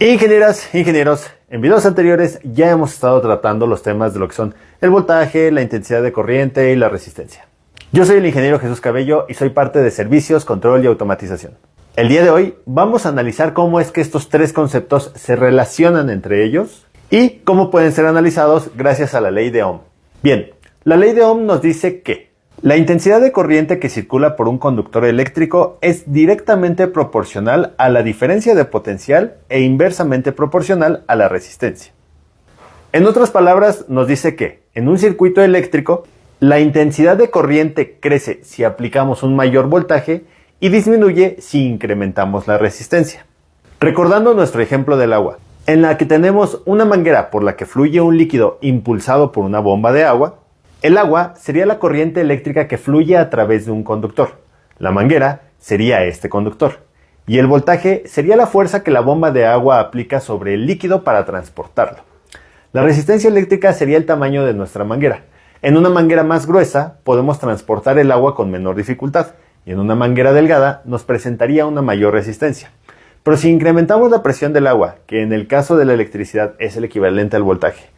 Ingenieras, ingenieros, en videos anteriores ya hemos estado tratando los temas de lo que son el voltaje, la intensidad de corriente y la resistencia. Yo soy el ingeniero Jesús Cabello y soy parte de Servicios, Control y Automatización. El día de hoy vamos a analizar cómo es que estos tres conceptos se relacionan entre ellos y cómo pueden ser analizados gracias a la ley de Ohm. Bien, la ley de Ohm nos dice que la intensidad de corriente que circula por un conductor eléctrico es directamente proporcional a la diferencia de potencial e inversamente proporcional a la resistencia. En otras palabras, nos dice que en un circuito eléctrico, la intensidad de corriente crece si aplicamos un mayor voltaje y disminuye si incrementamos la resistencia. Recordando nuestro ejemplo del agua, en la que tenemos una manguera por la que fluye un líquido impulsado por una bomba de agua, el agua sería la corriente eléctrica que fluye a través de un conductor. La manguera sería este conductor. Y el voltaje sería la fuerza que la bomba de agua aplica sobre el líquido para transportarlo. La resistencia eléctrica sería el tamaño de nuestra manguera. En una manguera más gruesa podemos transportar el agua con menor dificultad. Y en una manguera delgada nos presentaría una mayor resistencia. Pero si incrementamos la presión del agua, que en el caso de la electricidad es el equivalente al voltaje,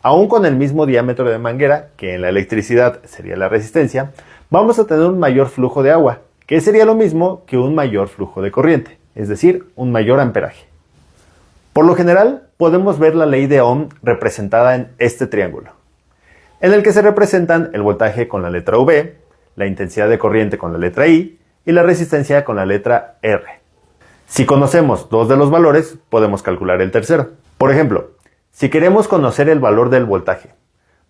aún con el mismo diámetro de manguera, que en la electricidad sería la resistencia, vamos a tener un mayor flujo de agua, que sería lo mismo que un mayor flujo de corriente, es decir, un mayor amperaje. Por lo general, podemos ver la ley de Ohm representada en este triángulo, en el que se representan el voltaje con la letra V, la intensidad de corriente con la letra I y la resistencia con la letra R. Si conocemos dos de los valores, podemos calcular el tercero. Por ejemplo, si queremos conocer el valor del voltaje,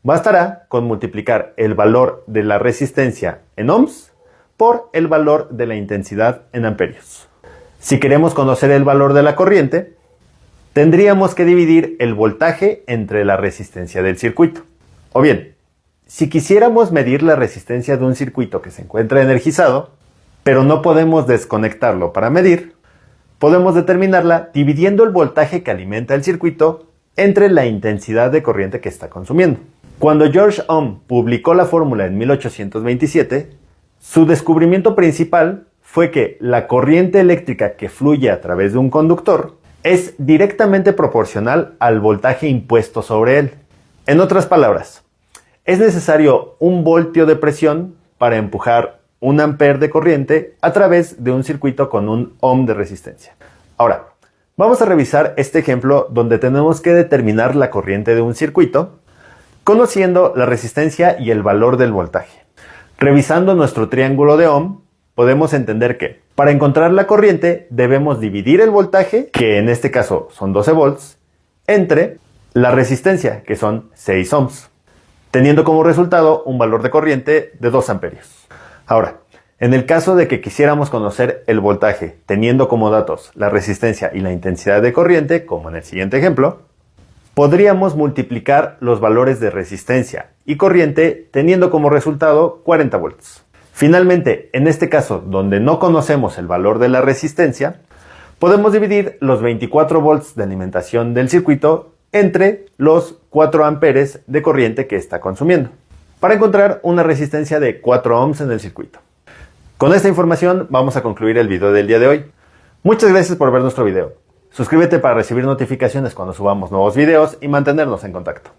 bastará con multiplicar el valor de la resistencia en ohms por el valor de la intensidad en amperios. Si queremos conocer el valor de la corriente, tendríamos que dividir el voltaje entre la resistencia del circuito. O bien, si quisiéramos medir la resistencia de un circuito que se encuentra energizado, pero no podemos desconectarlo para medir, podemos determinarla dividiendo el voltaje que alimenta el circuito entre la intensidad de corriente que está consumiendo. Cuando George Ohm publicó la fórmula en 1827, su descubrimiento principal fue que la corriente eléctrica que fluye a través de un conductor es directamente proporcional al voltaje impuesto sobre él. En otras palabras, es necesario un voltio de presión para empujar un ampere de corriente a través de un circuito con un ohm de resistencia. Ahora, vamos a revisar este ejemplo donde tenemos que determinar la corriente de un circuito, conociendo la resistencia y el valor del voltaje. Revisando nuestro triángulo de Ohm, podemos entender que para encontrar la corriente debemos dividir el voltaje, que en este caso son 12 volts, entre la resistencia, que son 6 ohms, teniendo como resultado un valor de corriente de 2 amperios. Ahora, en el caso de que quisiéramos conocer el voltaje teniendo como datos la resistencia y la intensidad de corriente, como en el siguiente ejemplo, podríamos multiplicar los valores de resistencia y corriente teniendo como resultado 40 volts. Finalmente, en este caso, donde no conocemos el valor de la resistencia, podemos dividir los 24 volts de alimentación del circuito entre los 4 amperes de corriente que está consumiendo, para encontrar una resistencia de 4 ohms en el circuito. Con esta información vamos a concluir el video del día de hoy. Muchas gracias por ver nuestro video. Suscríbete para recibir notificaciones cuando subamos nuevos videos y mantenernos en contacto.